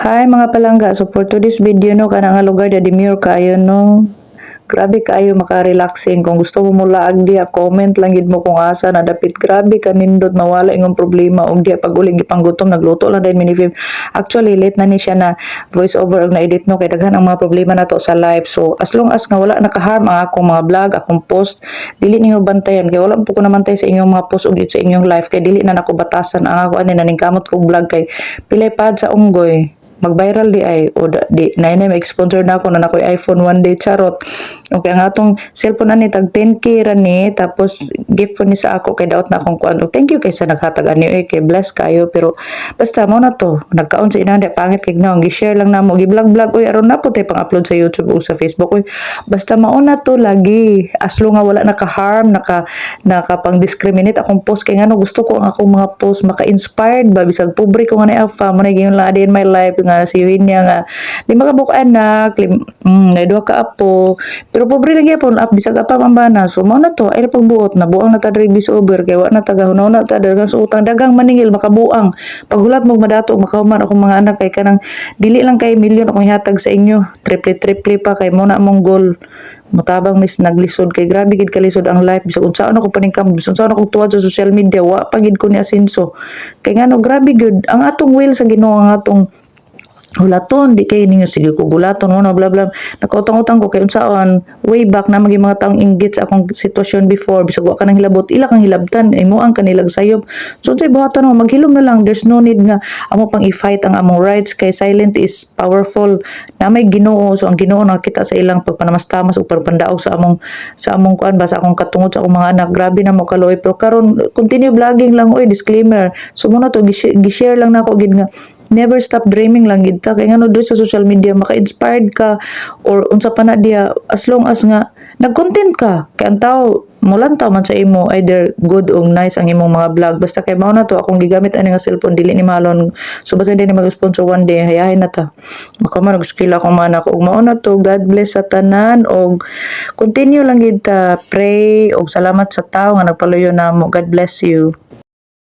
Hi mga palangga, so for today's video no, kana nga lugar da demure kayo no. Grabe kayo maka-relaxing. Kung gusto mo mulaag diha, comment lang gid mo kung asa na dapit. Grabe ka nindot mawala ingong problema og diha pag uling gipanggutom nagluto lang dahil minifilm. Actually late na ni siya na voice over og na-edit no kay daghan ang mga problema nato sa live. So as long as nga wala naka-harm ang akong mga vlog, akong post, dili ninyo bantayan kay wala po ko namantay sa inyong mga post ug sa inyong live kay dili na nako batasan ang ako ani naningkamot kog vlog kay pilay pad sa unggoy mag-viral di ay o di na ina may sponsor na ako na nakoy iPhone one day charot. Okay, ang atong cellphone ani tag 10k ra ni tapos gift po ni sa ako kay daot na akong kuan. Thank you kay sa naghatag ani kay bless kayo pero basta mo na to nagkaon sa inang pangit kay naong gi-share lang namo gi-vlog oy aron na po tay pang-upload sa YouTube o sa Facebook oy basta mao na to lagi aslo nga wala naka-harm naka pang discriminate akong post kay ngano gusto ko ang akong mga post maka-inspired ba bisag pobre ko nga na alpha mo na gyud lang in my life nga si niya nga di makabuk anak na duha ka apo pero pobre lang gyapon up bisag apa mambana so mao na to ay pagbuot na buang na ta diri bisober kay wa na tagahunaw na ta daghang sa utang dagang maningil makabuang paghulat mo madato makahuman akong mga anak kay kanang dili lang kay milyon akong ihatag sa inyo triple pa kay mo na mong goal mutabang mis naglisod kay grabe gid kalisod ang life bisag unsaon ako paningkam bisag unsaon ako tuwad sa social media wa pa gid ko ni asenso kay ngano grabe gud ang atong will sa Ginoo ang atong hulaton di kay ninyo sige ko gulaton no bla bla nakautang-utang ko kay unsaon way back na magi mga taong inggit sa akong sitwasyon before bisag wa ka nang hilabot ila kang hilabtan imo ang kanilang sayop so unsay buhatan mo maghilom na lang there's no need nga amo pang i-fight ang among rights kay silent is powerful na may Ginoo so ang Ginoo nakita sa ilang pagpanamastamas ug pagpandaog sa among kuan ba sa akong katungod sa akong mga anak grabe na mo kaloy pero karon continue vlogging lang oy disclaimer so muna to gi-share lang nako gid nga never stop dreaming lang gid ta kay ngano diri sa social media maka-inspired ka or unsa pa na diya as long as nga nag-content ka kay ang tao mulantaw man sa imo either good or nice ang imong mga vlog basta kay mao na to akong gigamit ani nga cellphone dili ni malon so basta din ni mag-sponsor one day hayahin na ta makaman og skill akong mga anak ug mao na to God bless sa tanan og continue lang gid ta pray og salamat sa tao nga nagpaluyo namo God bless you.